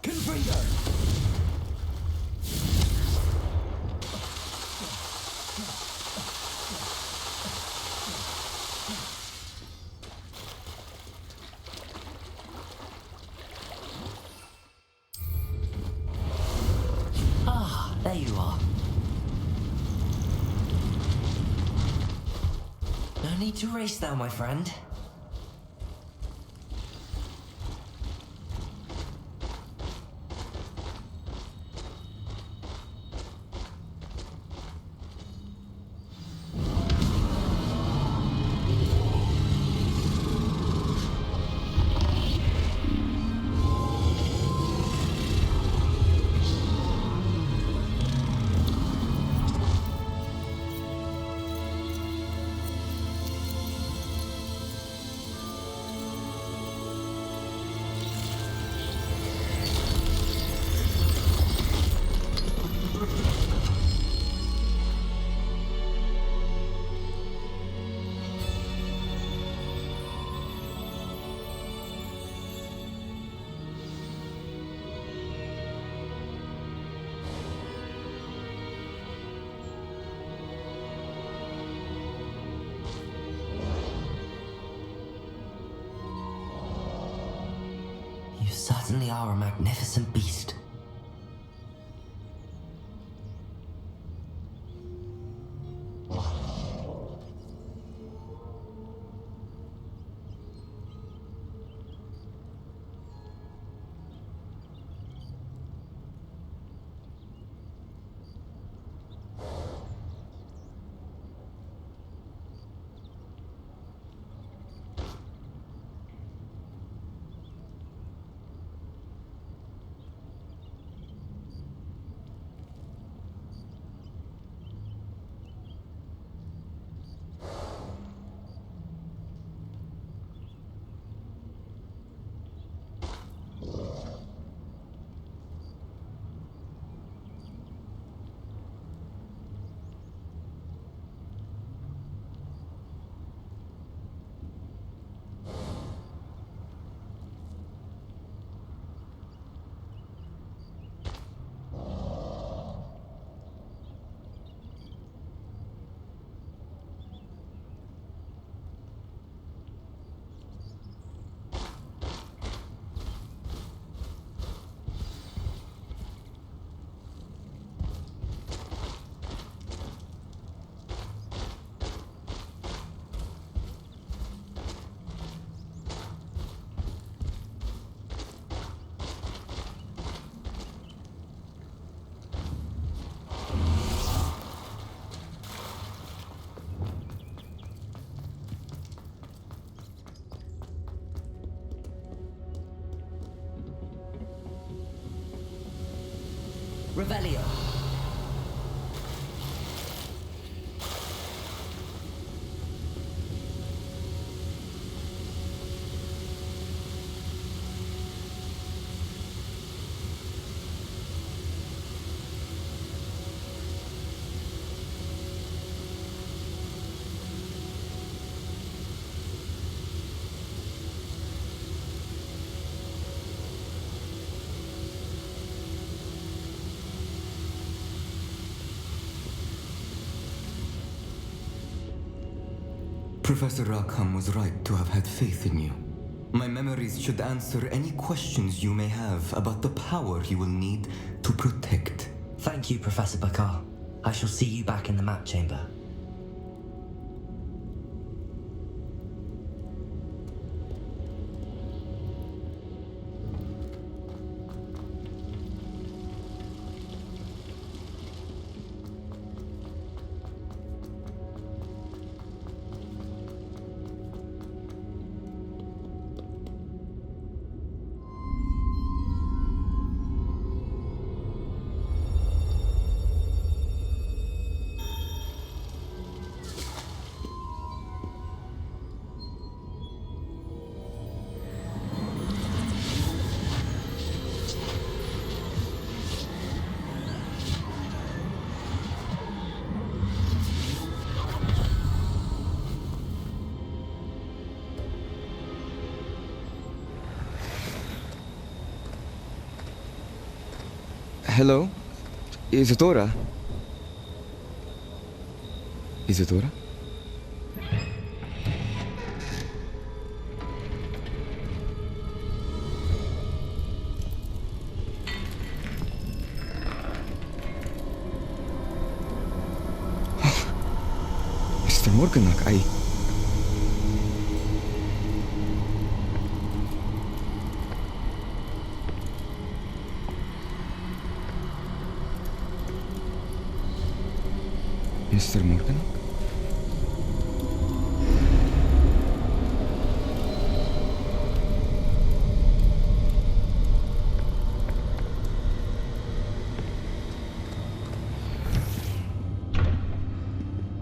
Confringo! Ah, there you are. No need to race now, my friend. You certainly are a magnificent beast. Revelio. Professor Rackham was right to have had faith in you. My memories should answer any questions you may have about the power you will need to protect. Thank you, Professor Bakar. I shall see you back in the map chamber. Hello? Isadora? Isadora? Mr. Morganach, Mr. Morganach?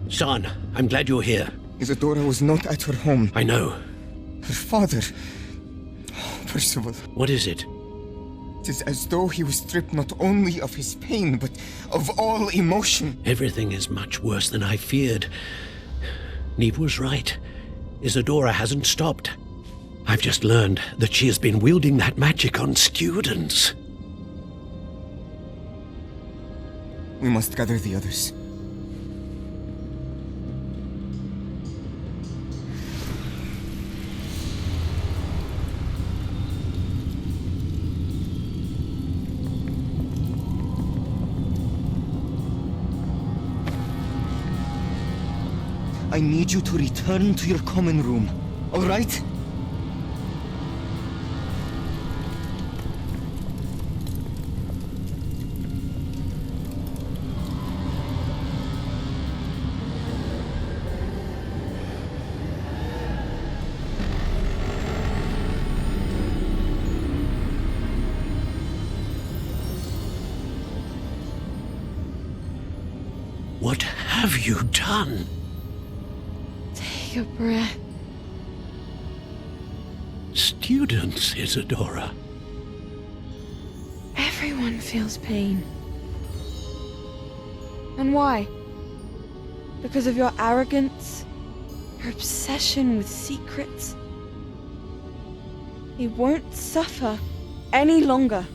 Son, I'm glad you're here. Isadora was not at her home. I know. Her father... Percival. What is it? It is as though he was stripped not only of his pain, but of all emotion. Everything is much worse than I feared. Neve was right. Isadora hasn't stopped. I've just learned that she has been wielding that magic on students. We must gather the others. I need you to return to your common room, all right? What have you done? Take a breath. Students, Isadora. Everyone feels pain. And why? Because of your arrogance? Your obsession with secrets? He won't suffer any longer.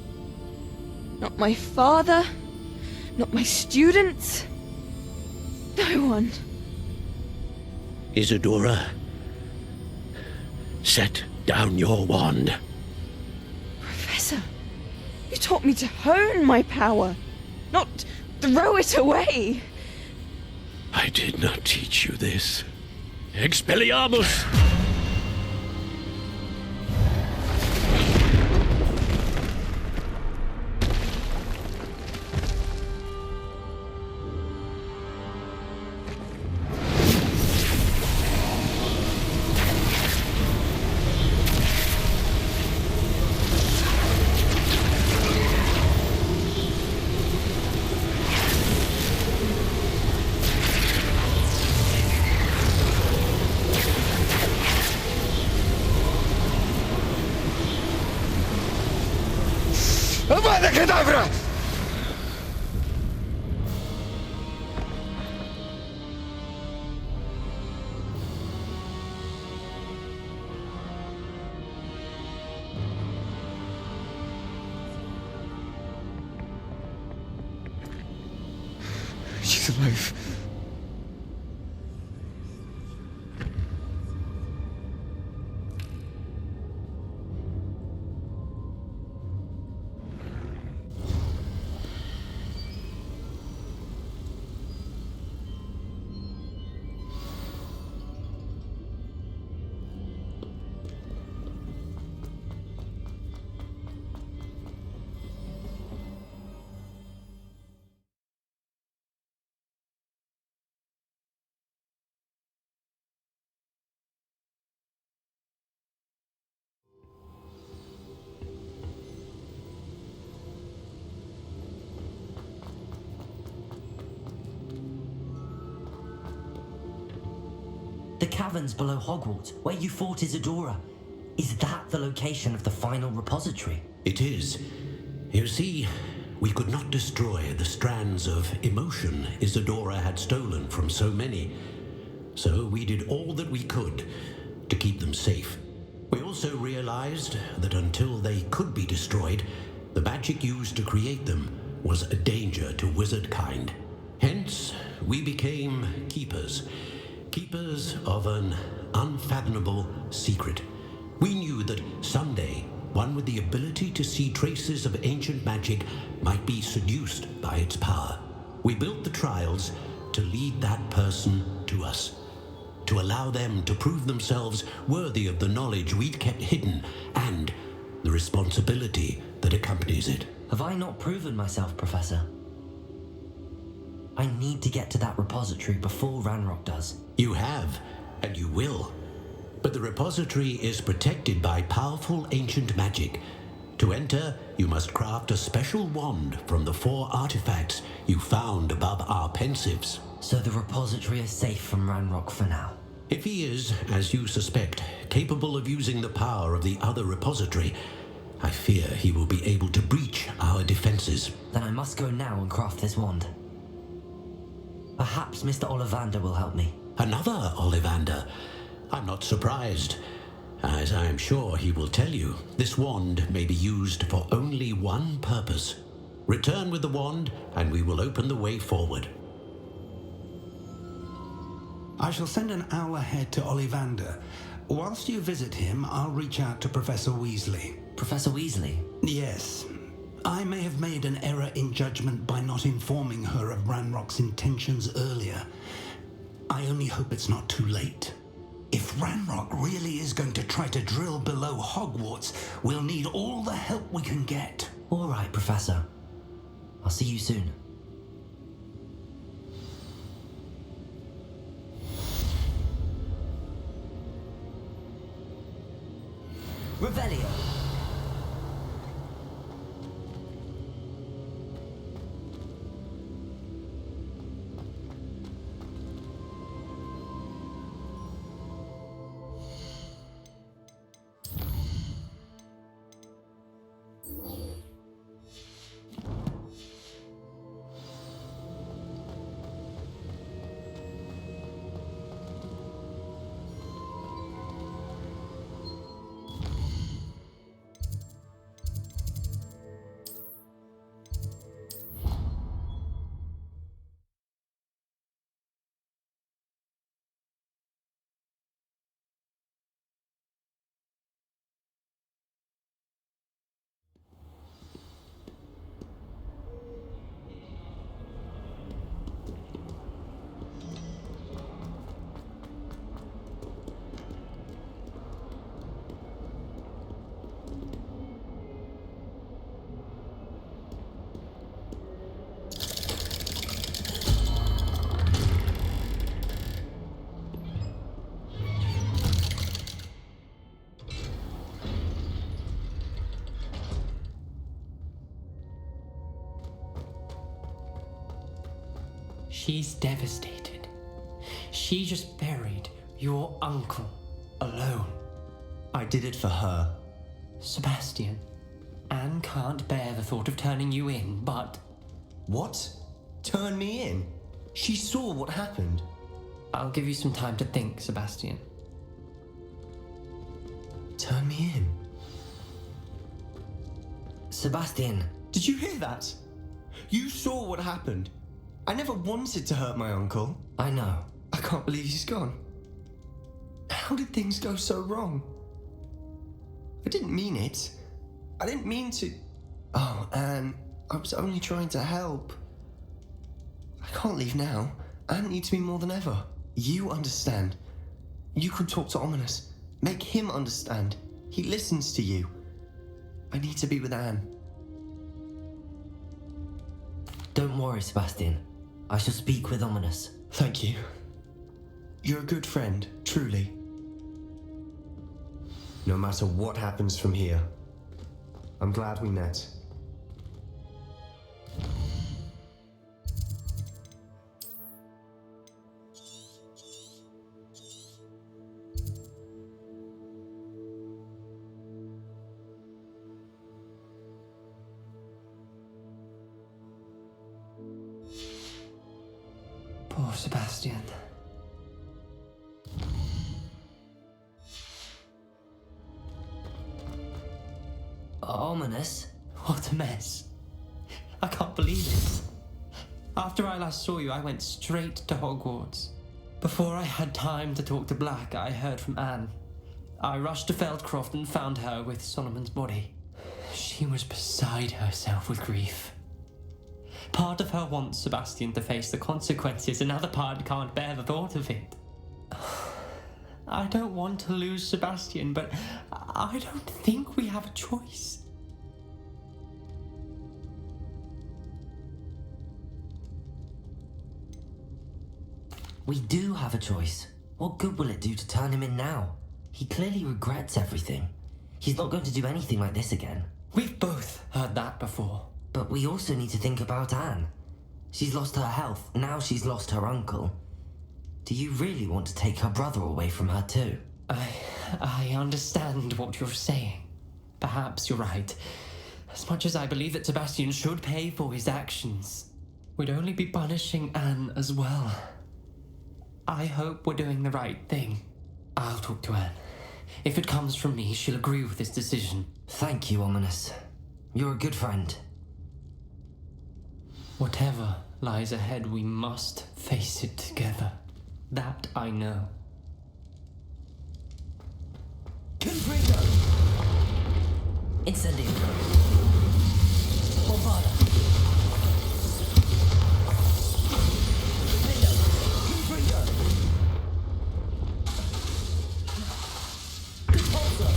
Not my father, not my students, no one. Isadora, set down your wand. Professor, you taught me to hone my power, not throw it away. I did not teach you this. Expelliarmus! Avada Kedavra! She's alive. The caverns below Hogwarts, where you fought Isadora. Is that the location of the final repository? It is. You see, we could not destroy the strands of emotion Isadora had stolen from so many. So we did all that we could to keep them safe. We also realized that until they could be destroyed, the magic used to create them was a danger to wizard kind. Hence, we became keepers. Keepers of an unfathomable secret. We knew that someday, one with the ability to see traces of ancient magic might be seduced by its power. We built the trials to lead that person to us, to allow them to prove themselves worthy of the knowledge we'd kept hidden and the responsibility that accompanies it. Have I not proven myself, Professor? I need to get to that repository before Ranrock does. You have, and you will. But the repository is protected by powerful ancient magic. To enter, you must craft a special wand from the 4 artifacts you found above our pensives. So the repository is safe from Ranrock for now. If he is, as you suspect, capable of using the power of the other repository, I fear he will be able to breach our defenses. Then I must go now and craft this wand. Perhaps Mr. Ollivander will help me. Another Ollivander? I'm not surprised. As I am sure he will tell you, this wand may be used for only one purpose. Return with the wand, and we will open the way forward. I shall send an owl ahead to Ollivander. Whilst you visit him, I'll reach out to Professor Weasley. Professor Weasley? Yes. I may have made an error in judgment by not informing her of Ranrock's intentions earlier. I only hope it's not too late. If Ranrock really is going to try to drill below Hogwarts, we'll need all the help we can get. All right, Professor. I'll see you soon. Revelio! She's devastated. She just buried your uncle alone. I did it for her. Sebastian, Anne can't bear the thought of turning you in, but... What? Turn me in? She saw what happened. I'll give you some time to think, Sebastian. Turn me in? Sebastian! Did you hear that? You saw what happened. I never wanted to hurt my uncle. I know. I can't believe he's gone. How did things go so wrong? I didn't mean it. I didn't mean to... Oh, Anne, I was only trying to help. I can't leave now. Anne needs me more than ever. You understand. You can talk to Ominous. Make him understand. He listens to you. I need to be with Anne. Don't worry, Sebastian. I shall speak with Ominous. Thank you. You're a good friend, truly. No matter what happens from here, I'm glad we met. Poor Sebastian. Ominous? What a mess. I can't believe it. After I last saw you, I went straight to Hogwarts. Before I had time to talk to Black, I heard from Anne. I rushed to Feldcroft and found her with Solomon's body. She was beside herself with grief. Part of her wants Sebastian to face the consequences, another part can't bear the thought of it. I don't want to lose Sebastian, but I don't think we have a choice. We do have a choice. What good will it do to turn him in now? He clearly regrets everything. He's not going to do anything like this again. We've both heard that before. But we also need to think about Anne. She's lost her health, now she's lost her uncle. Do you really want to take her brother away from her too? I understand what you're saying. Perhaps you're right. As much as I believe that Sebastian should pay for his actions, we'd only be punishing Anne as well. I hope we're doing the right thing. I'll talk to Anne. If it comes from me, she'll agree with this decision. Thank you, Ominous. You're a good friend. Whatever lies ahead, we must face it together. That I know. Confringo! Incendio! Bombarda! Confringo! Compulso!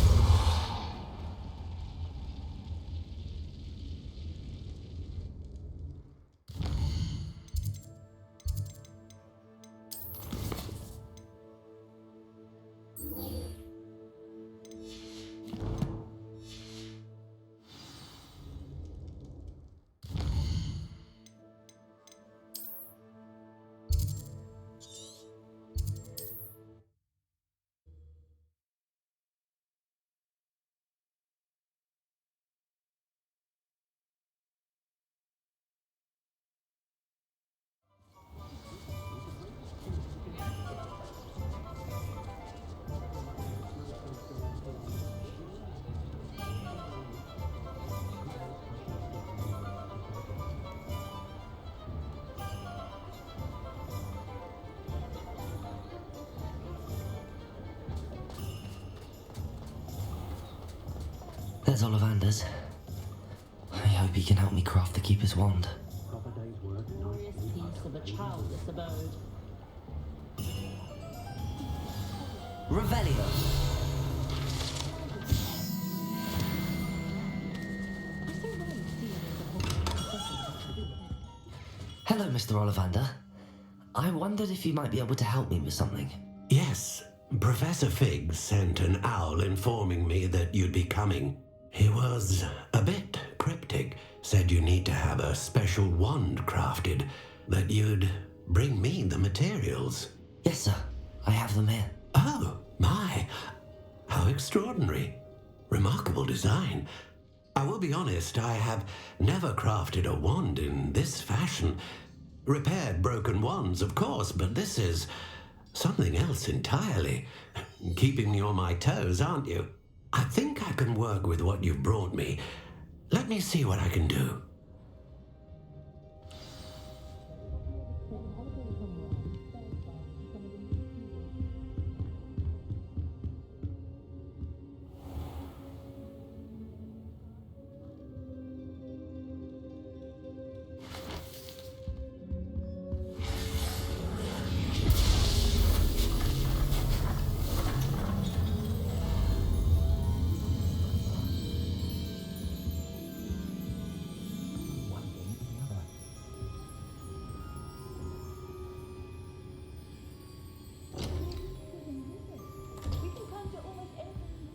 There's Ollivander's. I hope he can help me craft the Keeper's wand. Glorious peace of a childless abode. Revelio! Hello, Mr. Ollivander. I wondered if you might be able to help me with something. Yes, Professor Fig sent an owl informing me that you'd be coming. He was a bit cryptic, said you need to have a special wand crafted, that you'd bring me the materials. Yes, sir. I have them here. Oh, my. How extraordinary. Remarkable design. I will be honest, I have never crafted a wand in this fashion. Repaired broken wands, of course, but this is something else entirely. Keeping me on my toes, aren't you? I think I can work with what you've brought me. Let me see what I can do.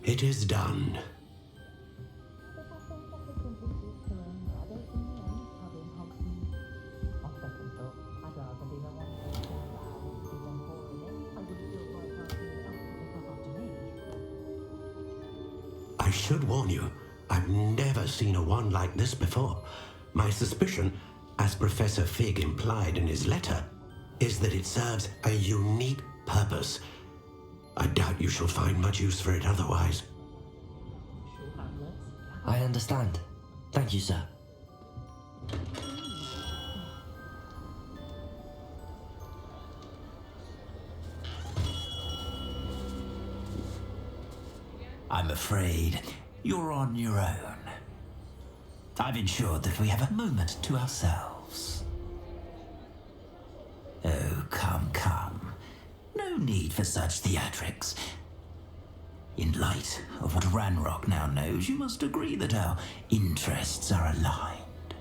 It is done. I should warn you, I've never seen a wand like this before. My suspicion, as Professor Fig implied in his letter, is that it serves a unique purpose. I doubt you shall find much use for it otherwise. I understand. Thank you, sir. I'm afraid you're on your own. I've ensured that we have a moment to ourselves. Oh, come, come. No need for such theatrics. In light of what Ranrock now knows, you must agree that our interests are aligned.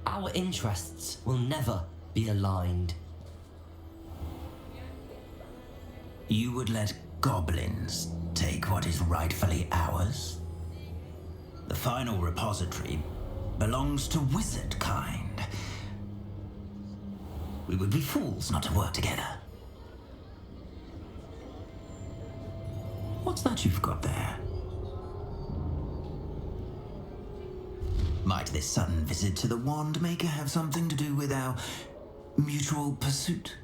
Our interests will never be aligned. You would let goblins take what is rightfully ours? The final repository belongs to wizard kind. We would be fools not to work together. What's that you've got there? Might this sudden visit to the Wand Maker have something to do with our mutual pursuit?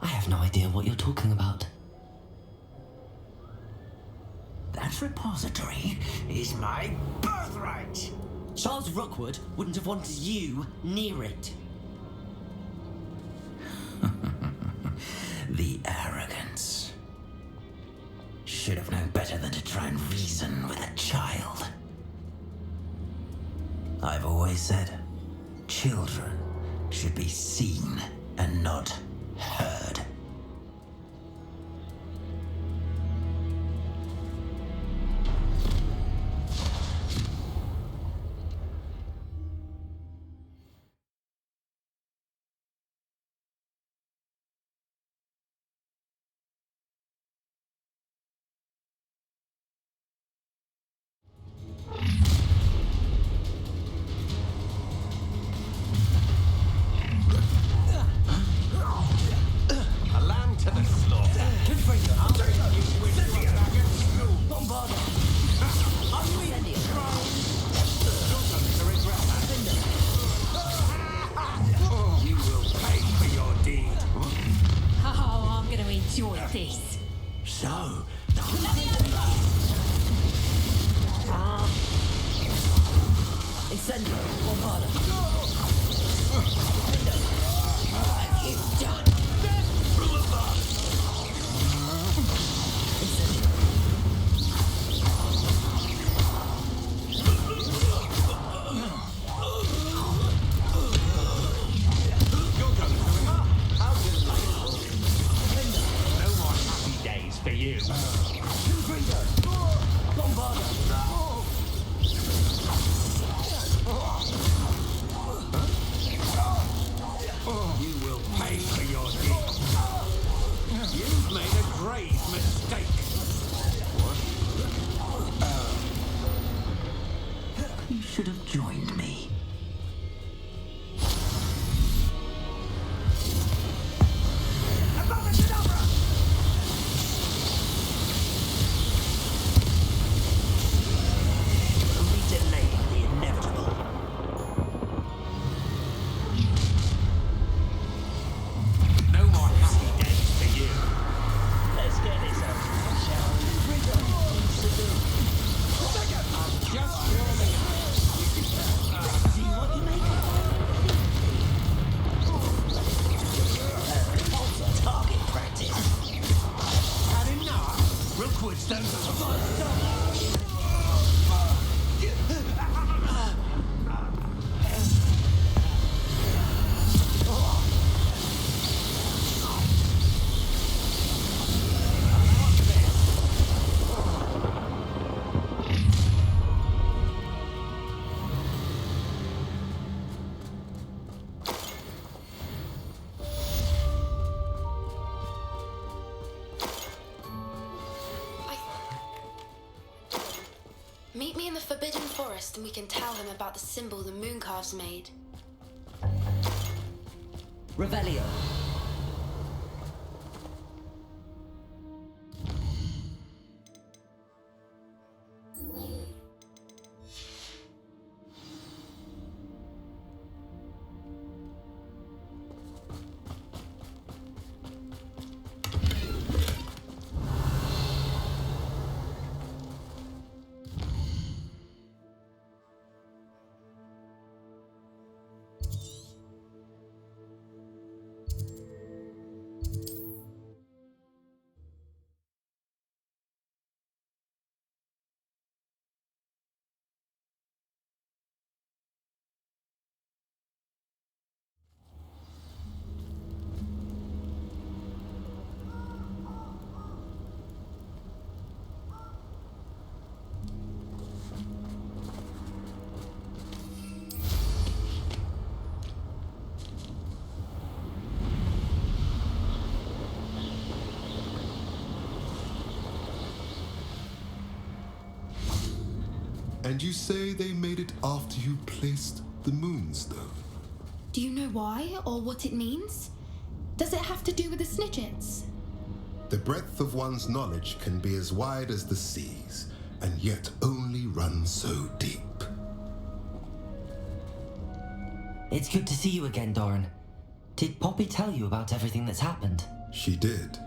I have no idea what you're talking about. That repository is my birthright! Charles Rookwood wouldn't have wanted you near it. The arrogance. Should have known better than to try and reason with a child. I've always said, children should be seen and not heard. Meet me in the Forbidden Forest and we can tell him about the symbol the Mooncalves made. Revelio. And you say they made it after you placed the moonstone? Do you know why or what it means? Does it have to do with the Snidgets? The breadth of one's knowledge can be as wide as the seas, and yet only run so deep. It's good to see you again, Doran. Did Poppy tell you about everything that's happened? She did,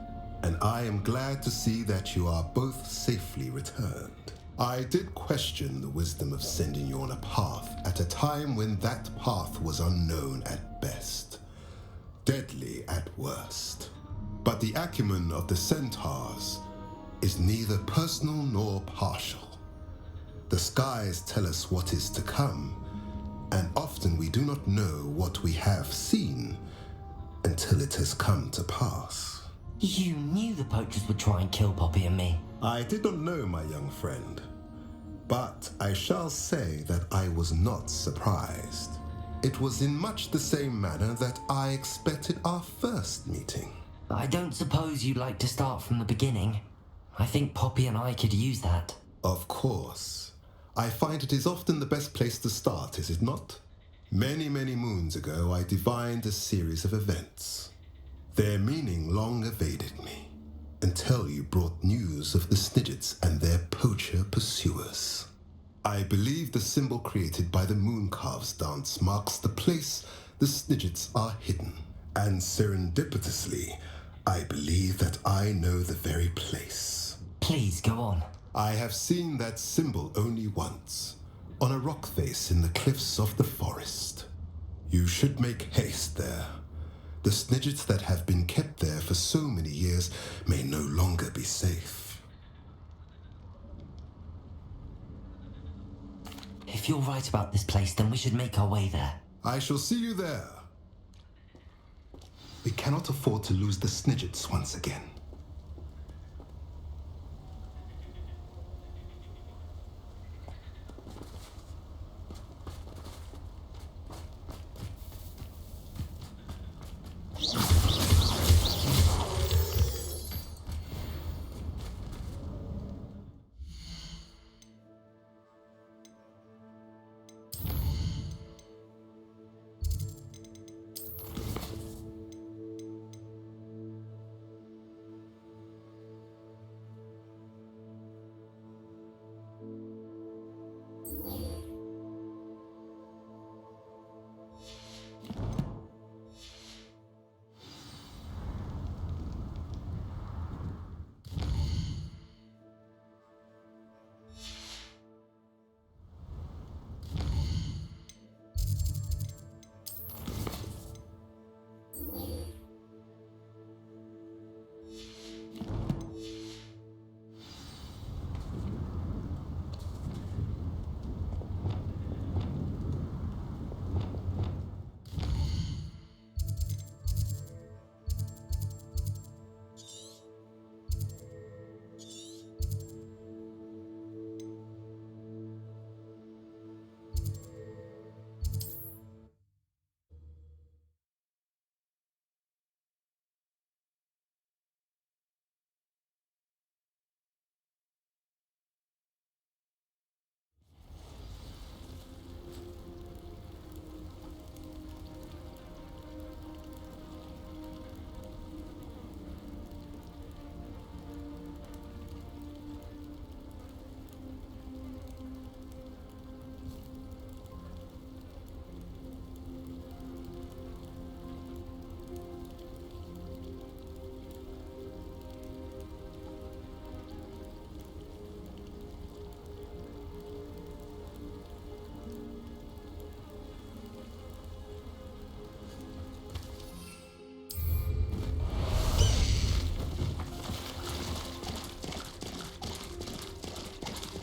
and I am glad to see that you are both safely returned. I did question the wisdom of sending you on a path at a time when that path was unknown at best, deadly at worst. But the acumen of the centaurs is neither personal nor partial. The skies tell us what is to come, and often we do not know what we have seen until it has come to pass. You knew the poachers would try and kill Poppy and me. I did not know, my young friend, but I shall say that I was not surprised. It was in much the same manner that I expected our first meeting. I don't suppose you'd like to start from the beginning. I think Poppy and I could use that. Of course. I find it is often the best place to start, is it not? Many, many moons ago, I divined a series of events. Their meaning long evaded me, until you brought news of the Snidgets and their poacher pursuers. I believe the symbol created by the Mooncalves dance marks the place the Snidgets are hidden. And serendipitously, I believe that I know the very place. Please, go on. I have seen that symbol only once, on a rock face in the cliffs of the forest. You should make haste there. The Snidgets that have been kept there for so many years may no longer be safe. If you're right about this place, then we should make our way there. I shall see you there. We cannot afford to lose the Snidgets once again.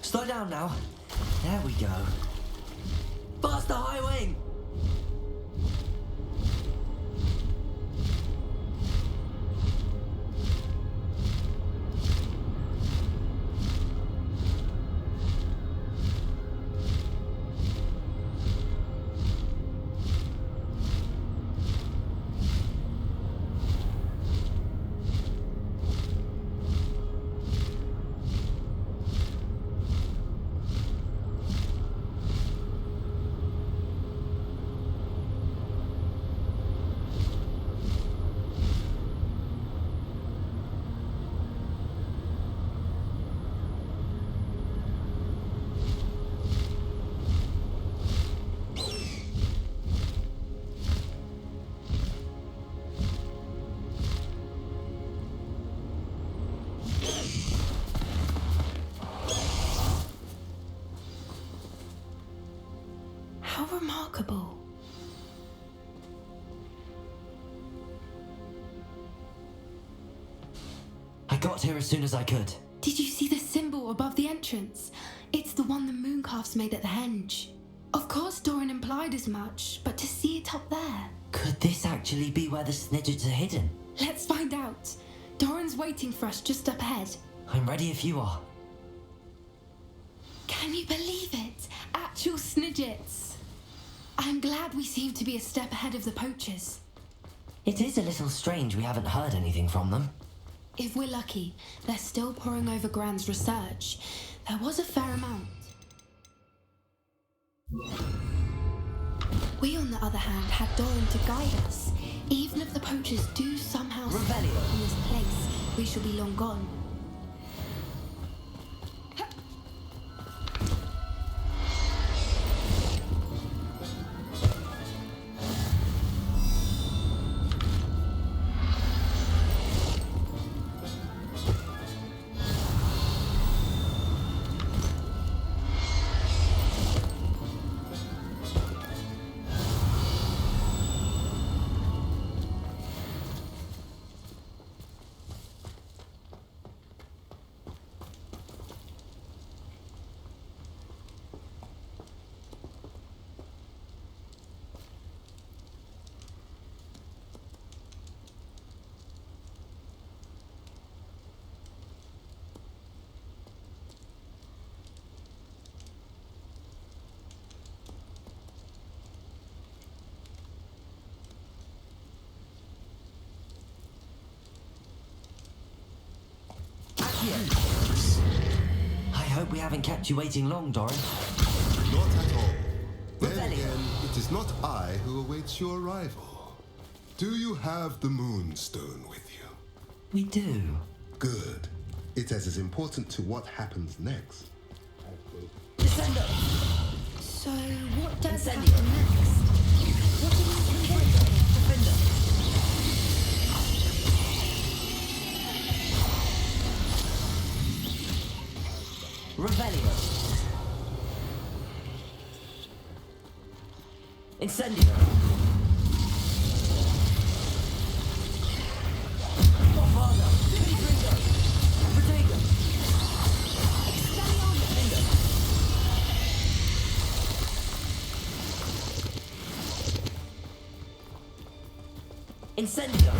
Slow down now. There we go. Blast the high wing! How remarkable. I got here as soon as I could. Did you see the symbol above the entrance? It's the one the mooncalves made at the henge. Of course Doran implied as much, but to see it up there... Could this actually be where the Snidgets are hidden? Let's find out. Doran's waiting for us just up ahead. I'm ready if you are. Can you believe it? Actual Snidgets. I'm glad we seem to be a step ahead of the poachers. It is a little strange we haven't heard anything from them. If we're lucky, they're still poring over Gran's research. There was a fair amount. We, on the other hand, had Doran to guide us. Even if the poachers do somehow step in this place, we shall be long gone. I hope we haven't kept you waiting long, Doran. Not at all. Then again, it is not I who awaits your arrival. Do you have the Moonstone with you? We do. Good. It is as important to what happens next. Descender! So, what does happen next? What do we convince? Defender! Revelio. Incendio. Bombada. Ringo. Protego. Expelliarmus. Ringo. Incendio.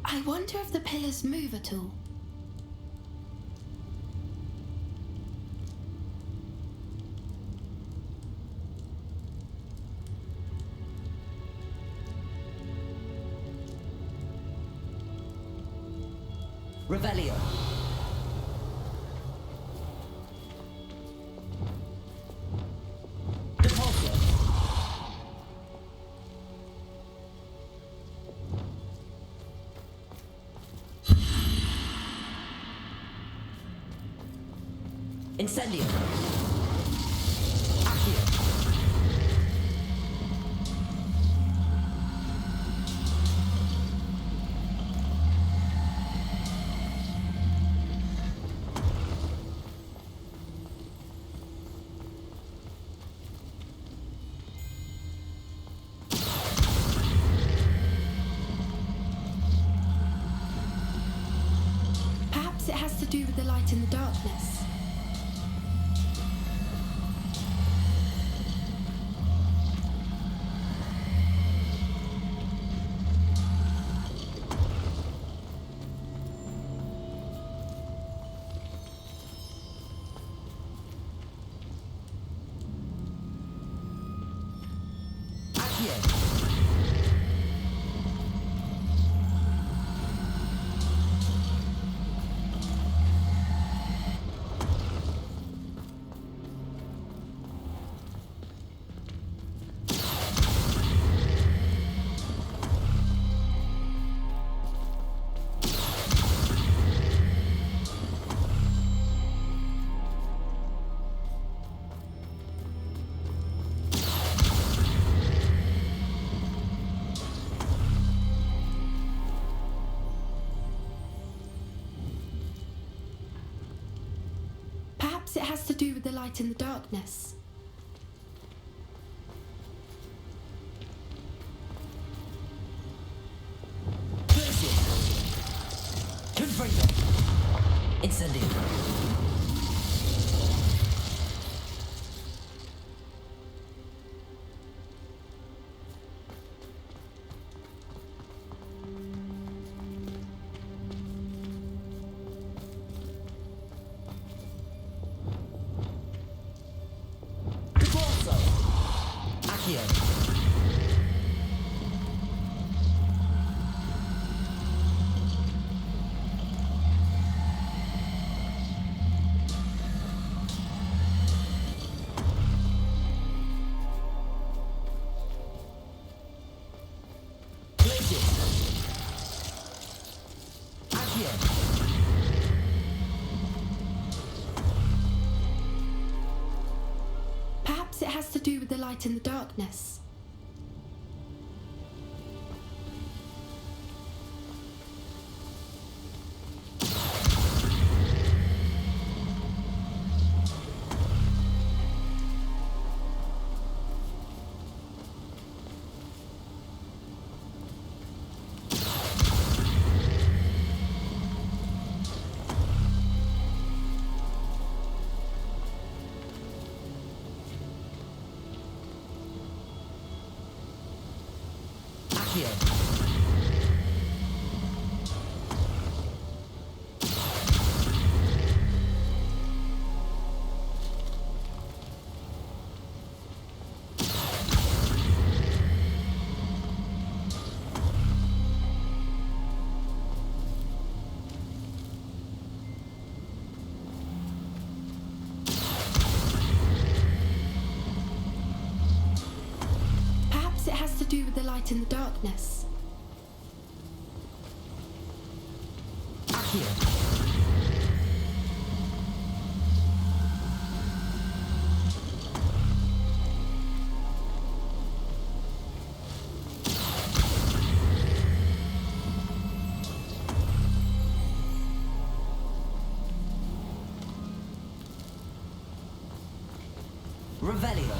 I wonder if the pillars move at all. Revelio. Depulso. Incendio. Accio. Perhaps it has to do with the light in the darkness. Perhaps it has to do with the light in the darkness. Incendio. Perhaps it has to do with the light in the darkness. Perhaps it has to do with the light in the darkness. Revelio.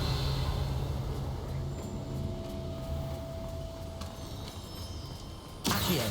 Accio.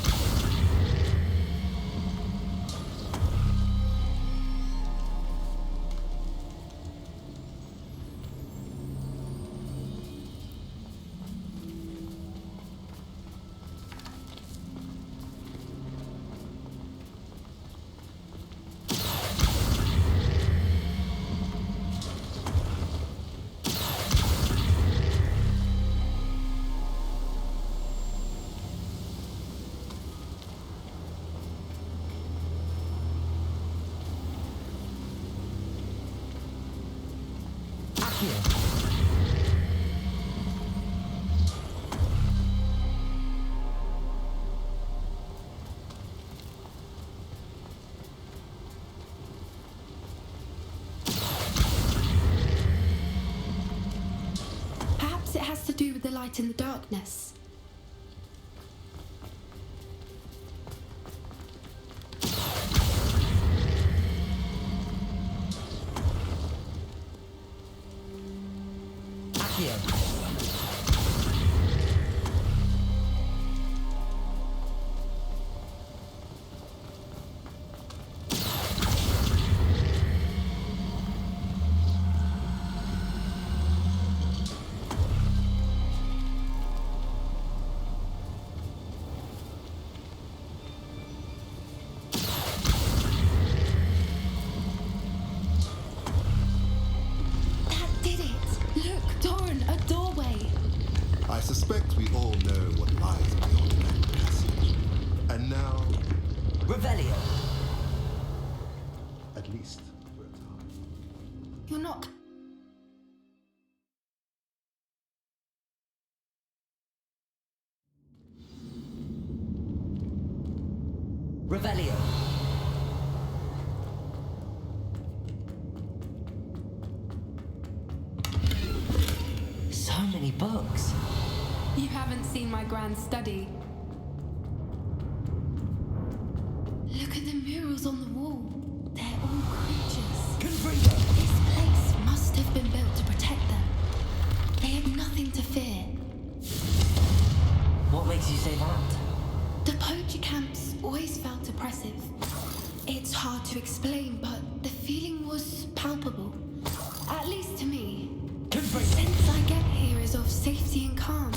Perhaps it has to do with the light in the darkness. I suspect we all know what lies beyond that passage. And now... Revelio. At least for a time. You're not... Revelio. So many books. You haven't seen my grand study. Look at the murals on the wall. They're all creatures. Confringo. makes you say that? The poacher camps always felt oppressive. It's hard to explain, but the feeling was palpable. At least to me. The sense I get here is of safety and calm.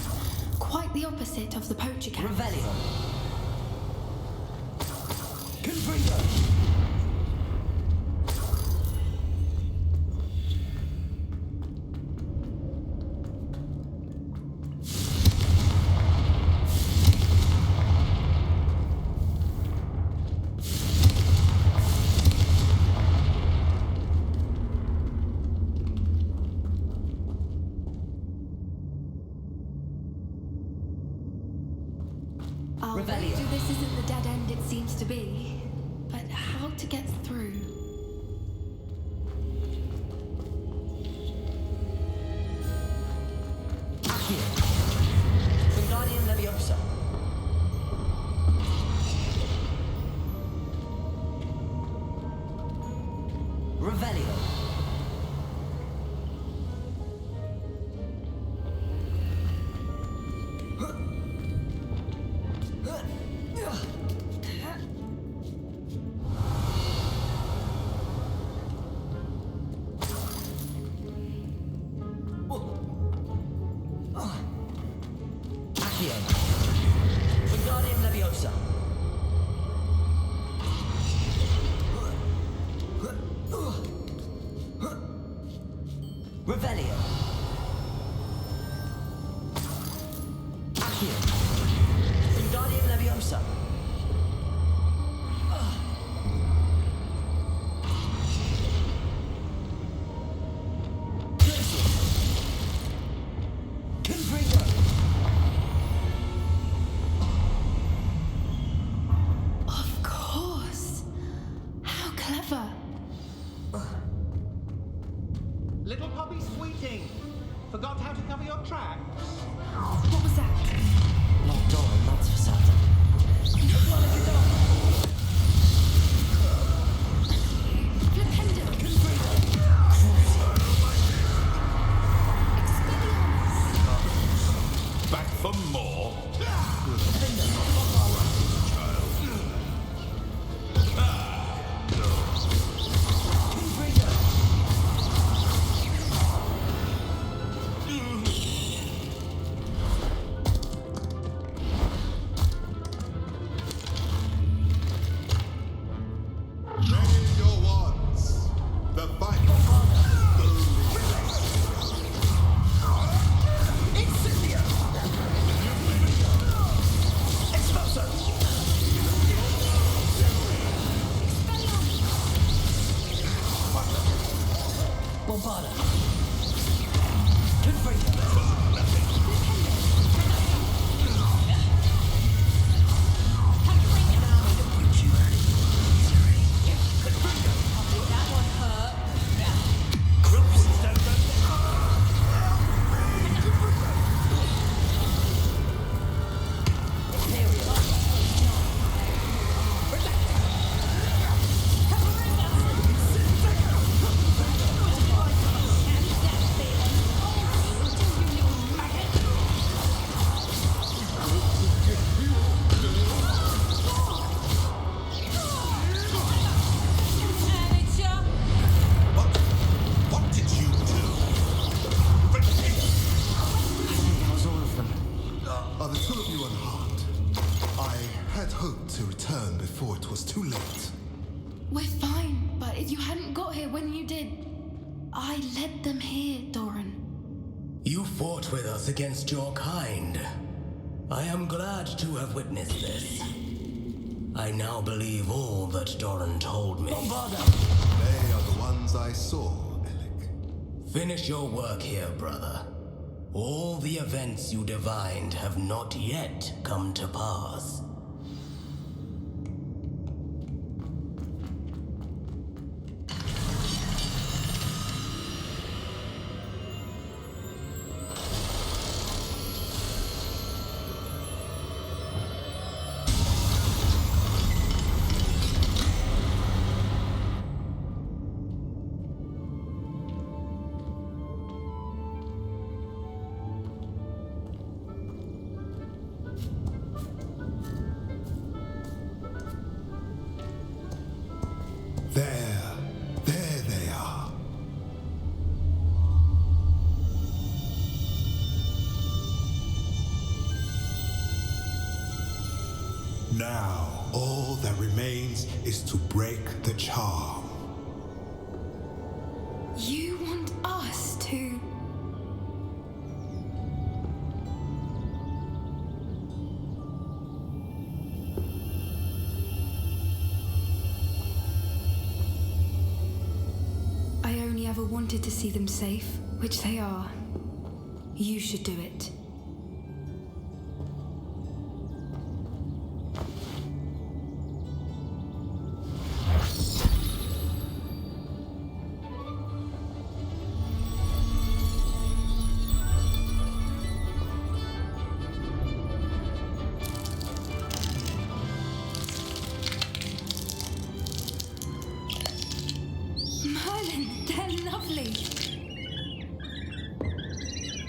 Quite the opposite of the poacher camps. Revelio. I'll wager this isn't the dead end it seems to be. But how to get through? Accio. Wingardium Leviosa. Revelio. Accio. Wingardium Leviosa. Revelio. Accio. Wingardium Leviosa. Of course. How clever. Little puppy sweeting. Forgot how to cover your tracks? What was that? Not Doran, that's for certain. Back for more? Raise your wands. The fight. Incendio! Expulso! Bombarda! What did you do? That was all of them. Are the two of you unharmed? I had hoped to return before it was too late. We're fine, but if you hadn't got here when you did, I led them here, Doran. You fought with us against your kind. I am glad to have witnessed this. I now believe all that Doran told me. They are the ones I saw, Illic. Finish your work here, brother. All the events you divined have not yet come to pass. There they are. Now, all that remains is to break the charm. You want us to... I only ever wanted to see them safe, which they are. You should do it. Merlin, they're lovely.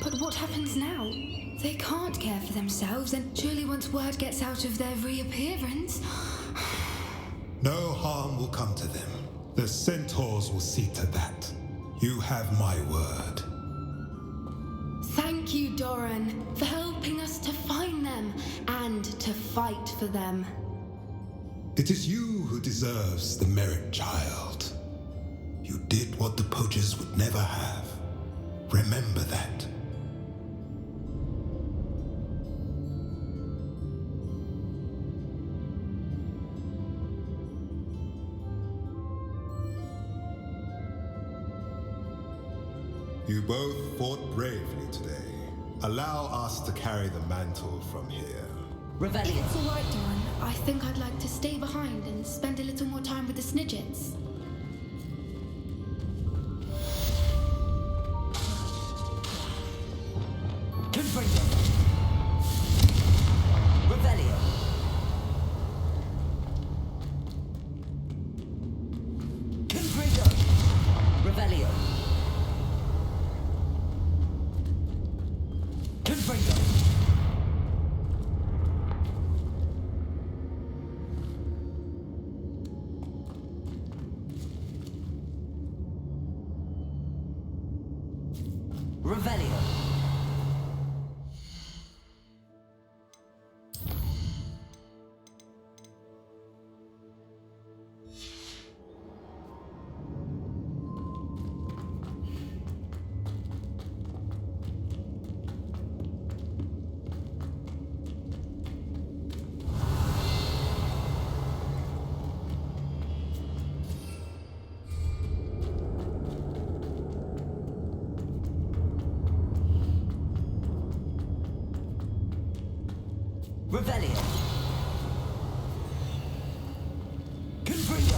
But what happens now? They can't care for themselves, and surely once word gets out of their reappearance... No harm will come to them. The centaurs will see to that. You have my word. Thank you, Doran, for helping us to find them and to fight for them. It is you who deserves the merit, child. You did what the poachers would never have. Remember that. You both fought bravely today. Allow us to carry the mantle from here. Revelio. It's all right, Doran. I think I'd like to stay behind and spend a little more time with the Snidgets. Confringo. Revelio. Confringo. Revelio. Confringo. Revelio. Revelio. Confringo.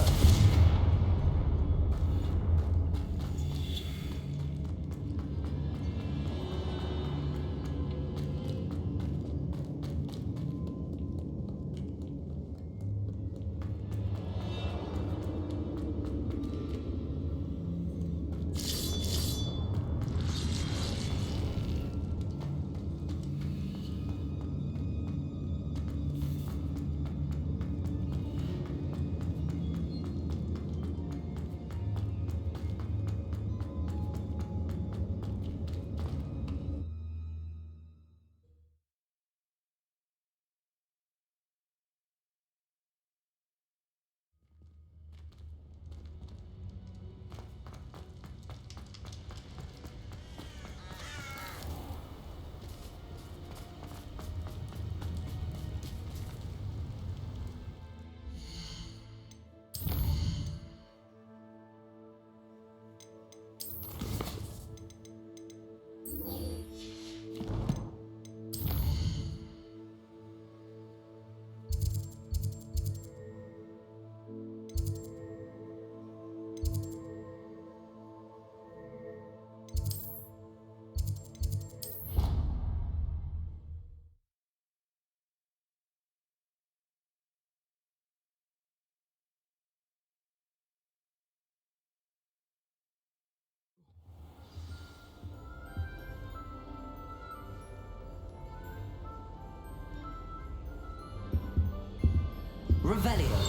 Revelio.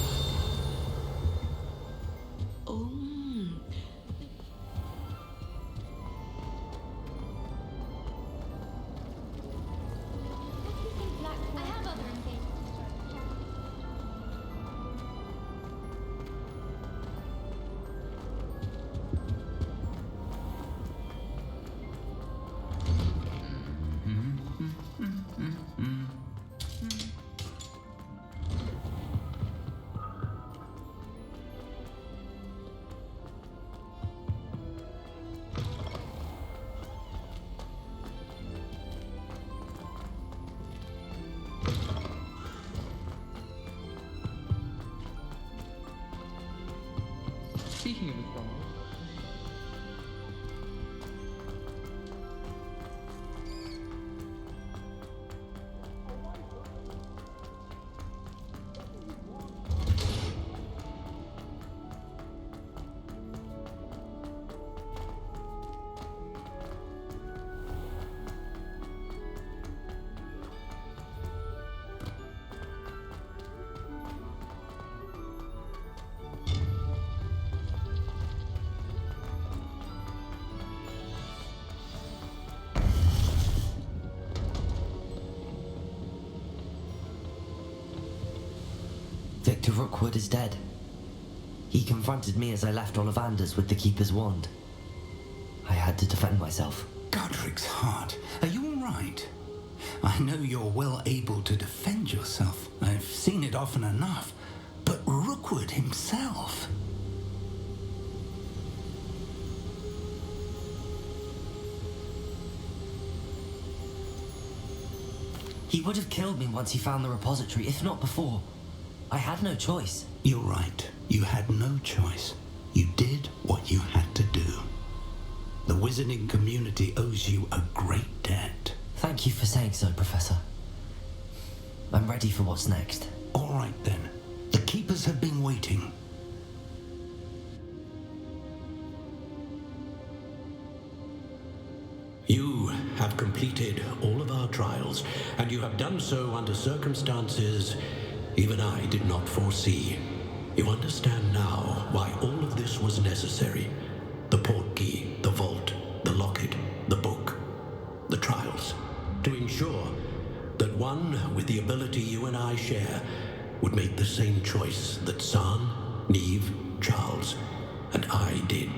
Speaking of the throne. Victor Rookwood is dead. He confronted me as I left Ollivander's with the Keeper's wand. I had to defend myself. Godric's heart, are you all right? I know you're well able to defend yourself. I've seen it often enough. But Rookwood himself... He would have killed me once he found the repository, if not before. I had no choice. You're right. You had no choice. You did what you had to do. The wizarding community owes you a great debt. Thank you for saying so, Professor. I'm ready for what's next. All right, then. The Keepers have been waiting. You have completed all of our trials, and you have done so under circumstances even I did not foresee. You understand now why all of this was necessary. The portkey, the vault, the locket, the book, the trials. To ensure that one with the ability you and I share would make the same choice that San, Neve, Charles, and I did.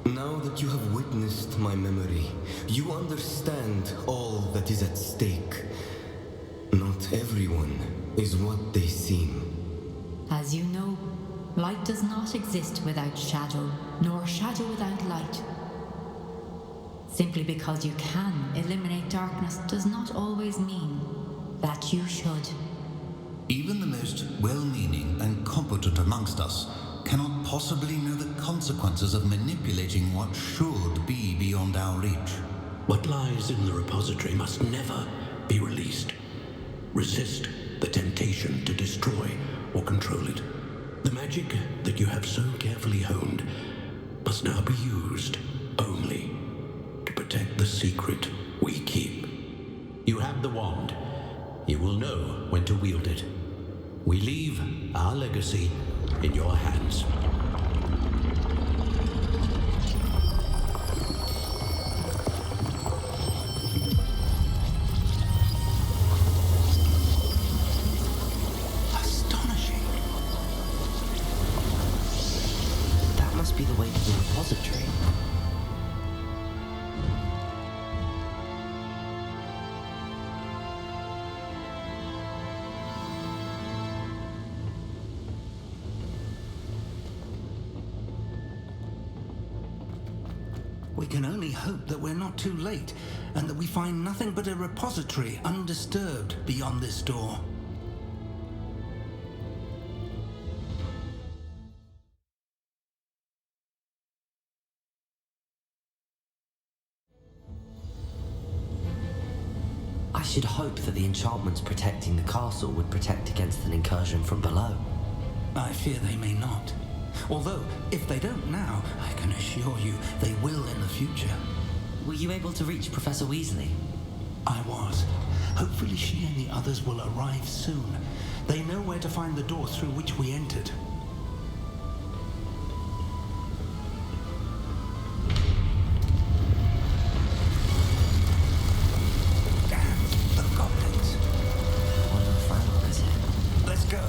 Now that you have witnessed my memory, you understand all that is at stake. Not everyone is what they seem. As you know, light does not exist without shadow, nor shadow without light. Simply because you can eliminate darkness does not always mean that you should. Even the most well-meaning and competent amongst us cannot possibly know the consequences of manipulating what should be beyond our reach. What lies in the repository must never be released. Resist the temptation to destroy or control it. The magic that you have so carefully honed must now be used only to protect the secret we keep. You have the wand. You will know when to wield it. We leave our legacy in your hands. Astonishing. That must be the way to the repository. We can only hope that we're not too late, and that we find nothing but a repository undisturbed beyond this door. I should hope that the enchantments protecting the castle would protect against an incursion from below. I fear they may not. Although, if they don't now, I can assure you they will in the future. Were you able to reach Professor Weasley? I was. Hopefully she and the others will arrive soon. They know where to find the door through which we entered. Damn, the goblins. I wonder if Ranrock is here. Let's go.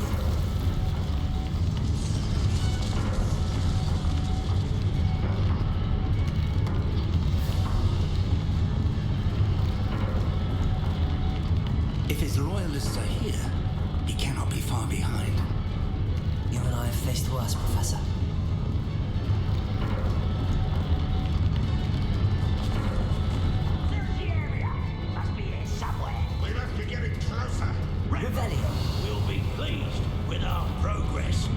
If his loyalists are here, he cannot be far behind. You and I have faced worse, Professor. There's the area. Must be here somewhere. We must be getting closer. Revelio will be pleased with our progress.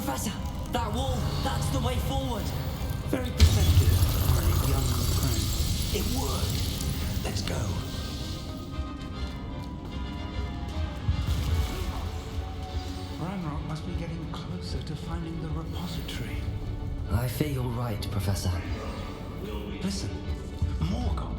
Professor, that wall, that's the way forward. Very perceptive, my young friend. It worked. Let's go. Ranrock must be getting closer to finding the repository. I fear you're right, Professor. Listen, Morgan.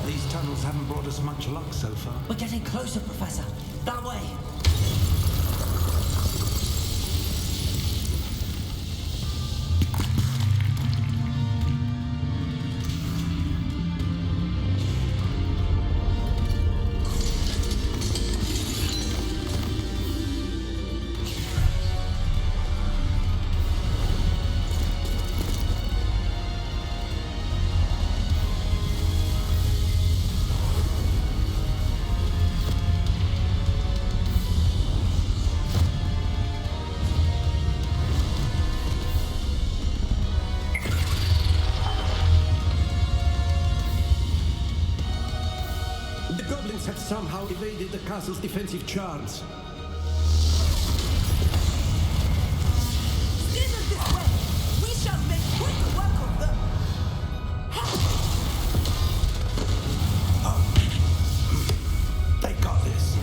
These tunnels haven't brought us much luck so far. We're getting closer, Professor. That way. Have somehow evaded the castle's defensive charms. Steer them this way! We shall make quick work of them! They got this.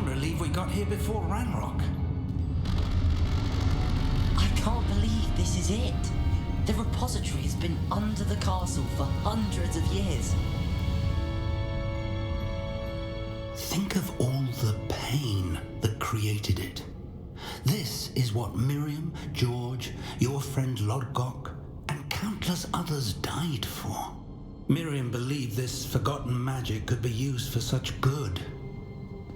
I'm relieved we got here before Ranrock. I can't believe this is it. The repository has been under the castle for hundreds of years. Think of all the pain that created it. This is what Miriam, George, your friend Lodgok, and countless others died for. Miriam believed this forgotten magic could be used for such good,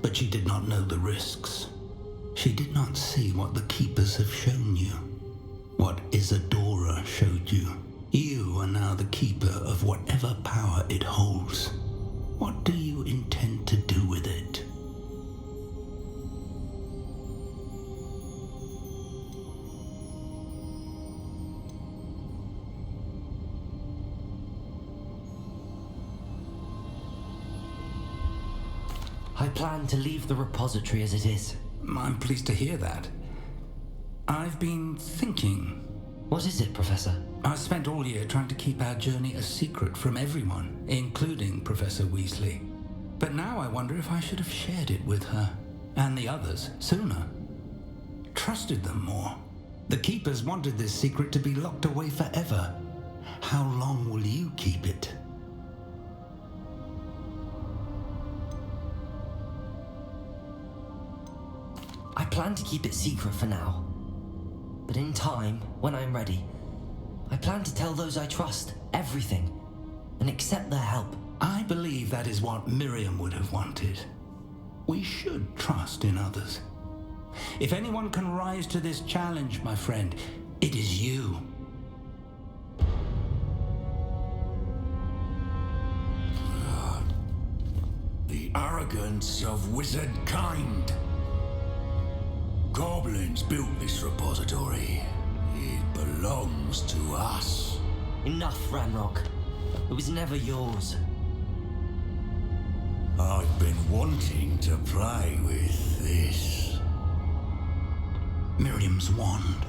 but she did not know the risks. She did not see what the Keepers have shown you, what Isadora showed you. You are now the Keeper of whatever power it holds. What do you intend to do with it? I plan to leave the repository as it is. I'm pleased to hear that. I've been thinking. What is it, Professor? I spent all year trying to keep our journey a secret from everyone, including Professor Weasley. But now I wonder if I should have shared it with her, and the others, sooner. Trusted them more. The Keepers wanted this secret to be locked away forever. How long will you keep it? I plan to keep it secret for now. But in time, when I'm ready, I plan to tell those I trust everything and accept their help. I believe that is what Miriam would have wanted. We should trust in others. If anyone can rise to this challenge, my friend, it is you. The arrogance of wizard kind. Goblins built this repository. It belongs to us. Enough, Ranrock. It was never yours. I've been wanting to play with this. Miriam's wand.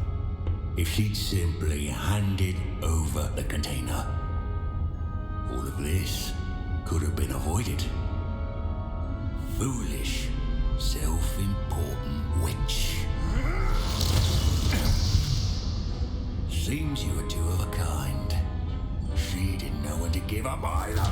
If she'd simply handed over the container, all of this could have been avoided. Foolish, self-important witch. Seems you were two of a kind. She didn't know when to give up either.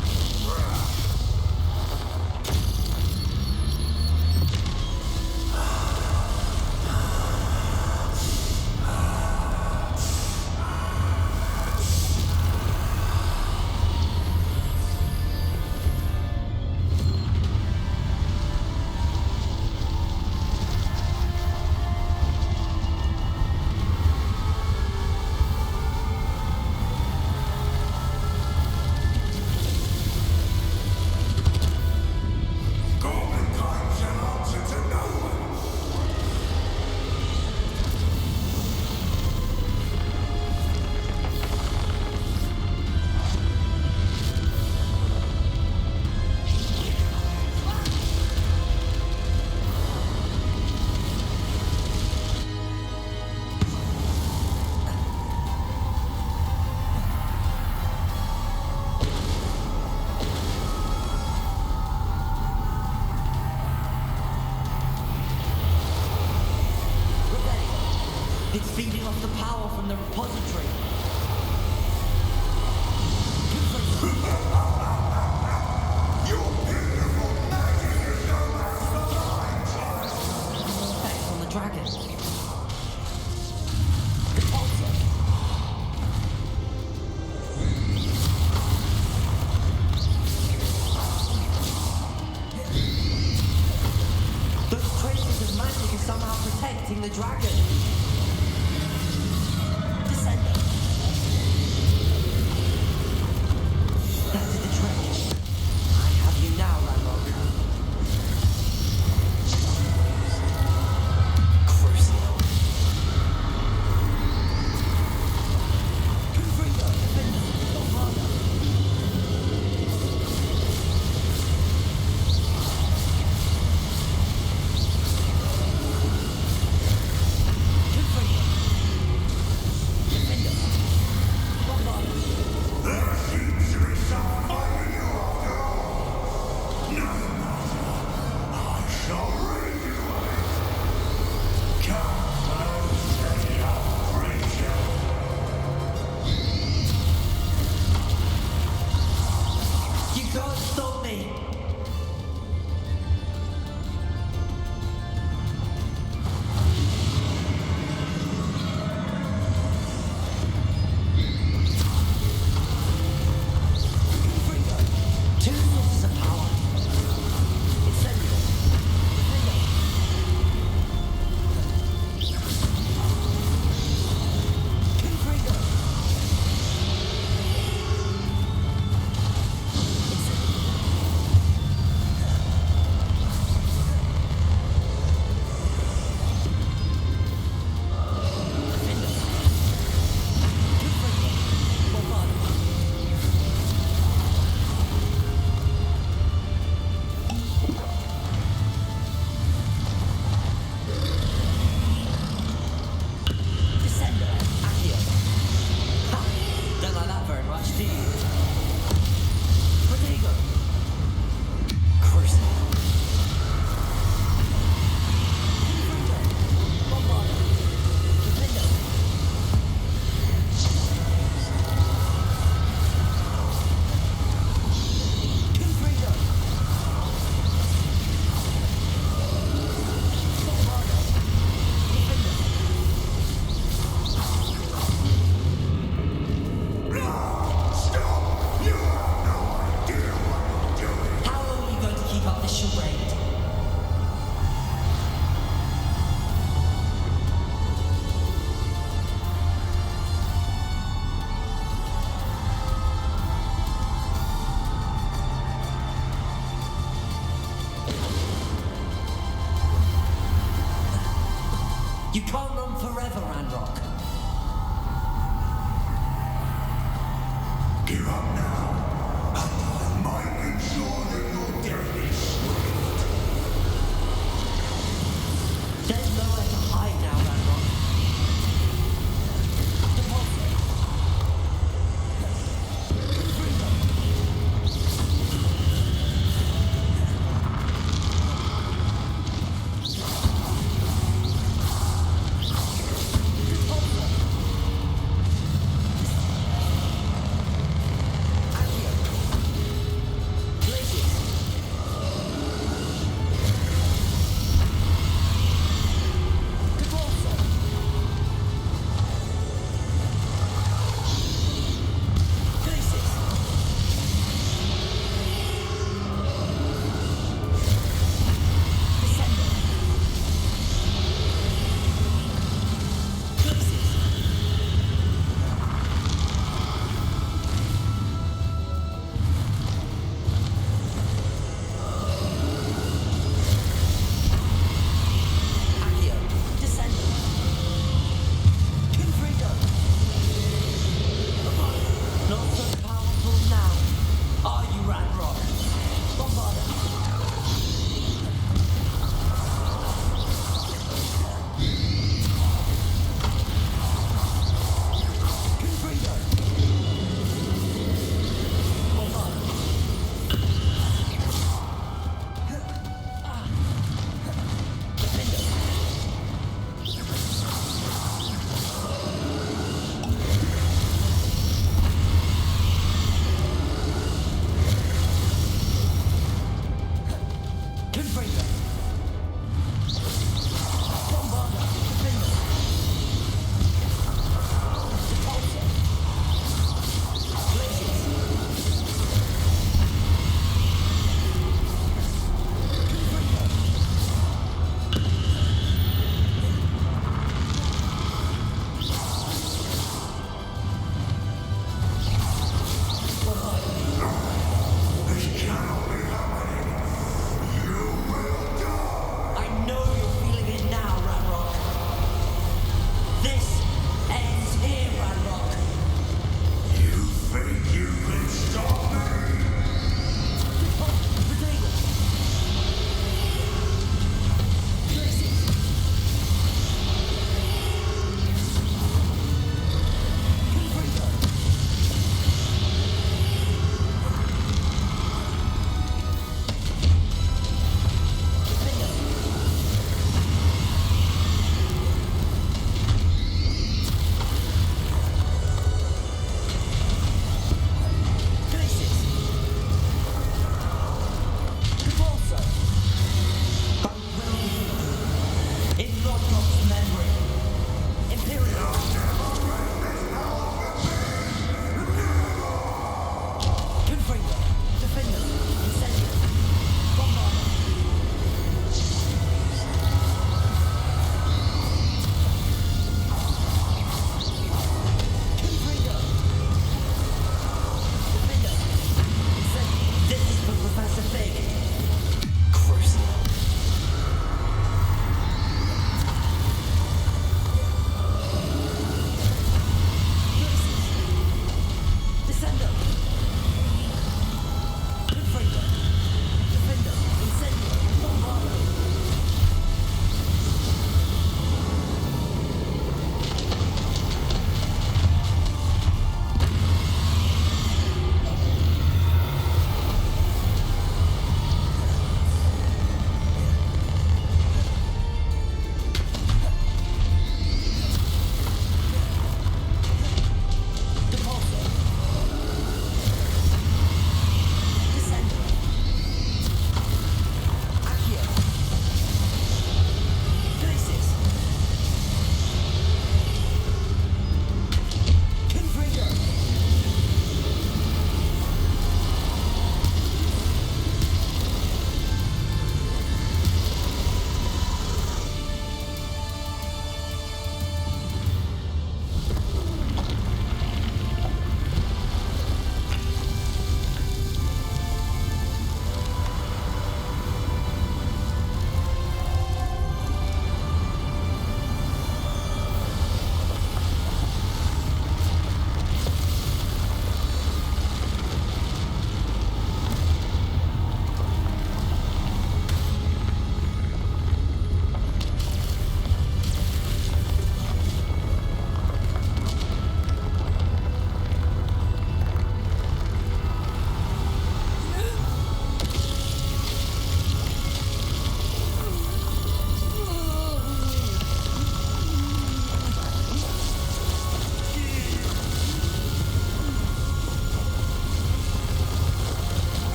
It's feeding off the power from the repository. Effect on the dragon. Those traces of magic are somehow protecting the dragon. charade. You can't run forever, Ranrock. Give up now, and I might ensure that your death is swift. There's nowhere to hide now, Ranrock.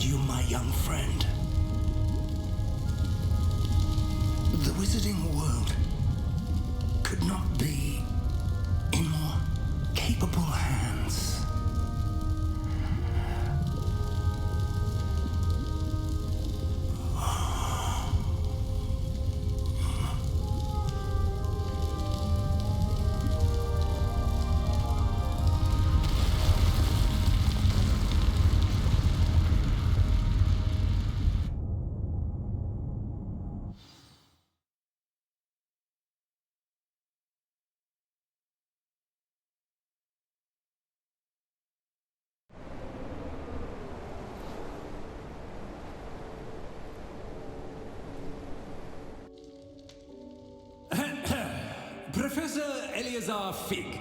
you, my young friend. The wizarding world could not be in more capable hands. Professor Eleazar Fig.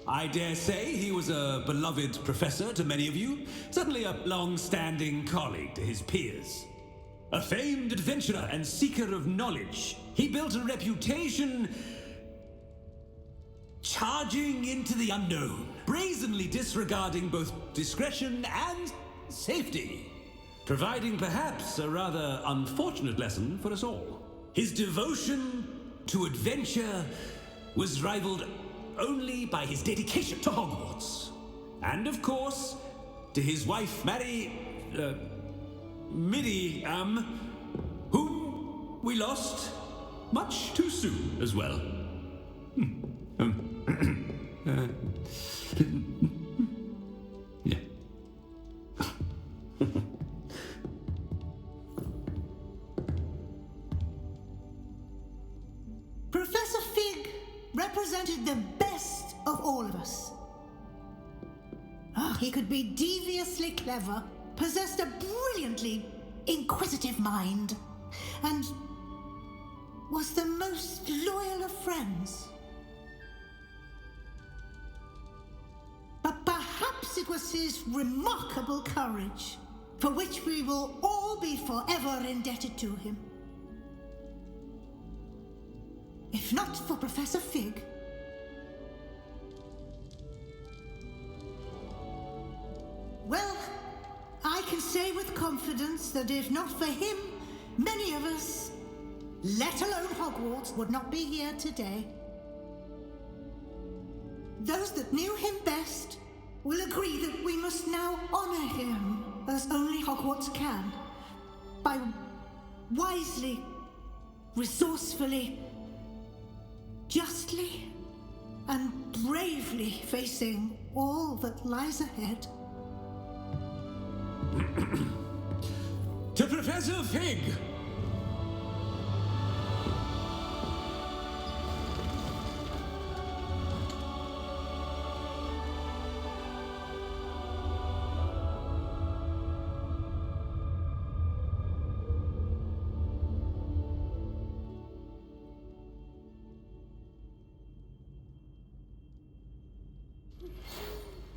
I dare say he was a beloved professor to many of you, certainly a long-standing colleague to his peers. A famed adventurer and seeker of knowledge, he built a reputation charging into the unknown, brazenly disregarding both discretion and safety, providing perhaps a rather unfortunate lesson for us all. His devotion to adventure was rivaled only by his dedication to Hogwarts. And of course, to his wife, Minnie, whom we lost much too soon as well. Yeah. Professor Fig represented the best of all of us. He could be deviously clever, possessed a brilliantly inquisitive mind, and was the most loyal of friends. But perhaps it was his remarkable courage, for which we will all be forever indebted to him. If not for Professor Fig, well, I can say with confidence that if not for him, many of us, let alone Hogwarts, would not be here today. Those that knew him best will agree that we must now honor him as only Hogwarts can, by wisely, resourcefully, justly, and bravely facing all that lies ahead. To Professor Fig!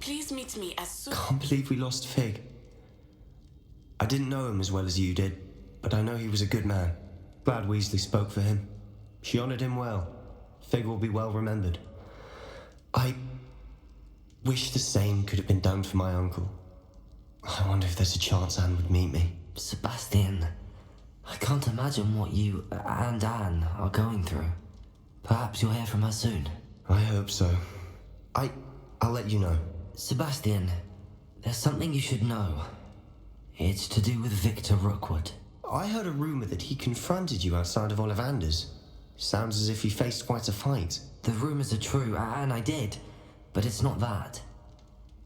Please meet me as soon. Can't believe we lost Fig. I didn't know him as well as you did, but I know he was a good man. Glad Weasley spoke for him. She honored him well. Fig will be well remembered. I wish the same could have been done for my uncle. I wonder if there's a chance Anne would meet me. Sebastian, I can't imagine what you and Anne are going through. Perhaps you'll hear from her soon. I hope so. I'll let you know. Sebastian, there's something you should know. It's to do with Victor Rookwood. I heard a rumor that he confronted you outside of Ollivander's. Sounds as if he faced quite a fight. The rumors are true, and I did, but it's not that.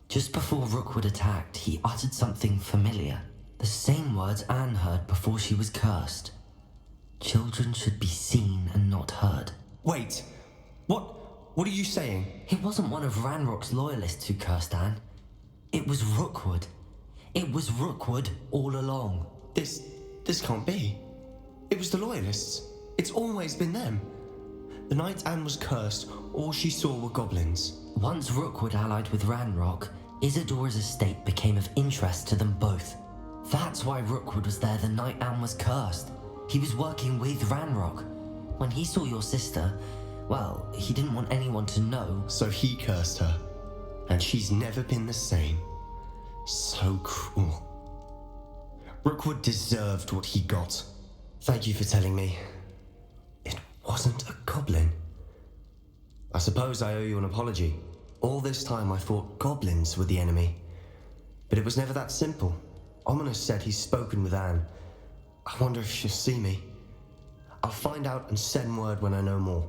Just before Rookwood attacked, he uttered something familiar. The same words Anne heard before she was cursed. Children should be seen and not heard. Wait, what are you saying? It wasn't one of Ranrock's loyalists who cursed Anne. It was Rookwood. It was Rookwood all along. This can't be. It was the loyalists. It's always been them. The night Anne was cursed, all she saw were goblins. Once Rookwood allied with Ranrock, Isadora's estate became of interest to them both. That's why Rookwood was there the night Anne was cursed. He was working with Ranrock. When he saw your sister, well, he didn't want anyone to know. So he cursed her. And she's never been the same. So cruel. Rookwood deserved what he got. Thank you for telling me. It wasn't a goblin. I suppose I owe you an apology. All this time I thought goblins were the enemy. But it was never that simple. Ominous said he's spoken with Anne. I wonder if she'll see me. I'll find out and send word when I know more.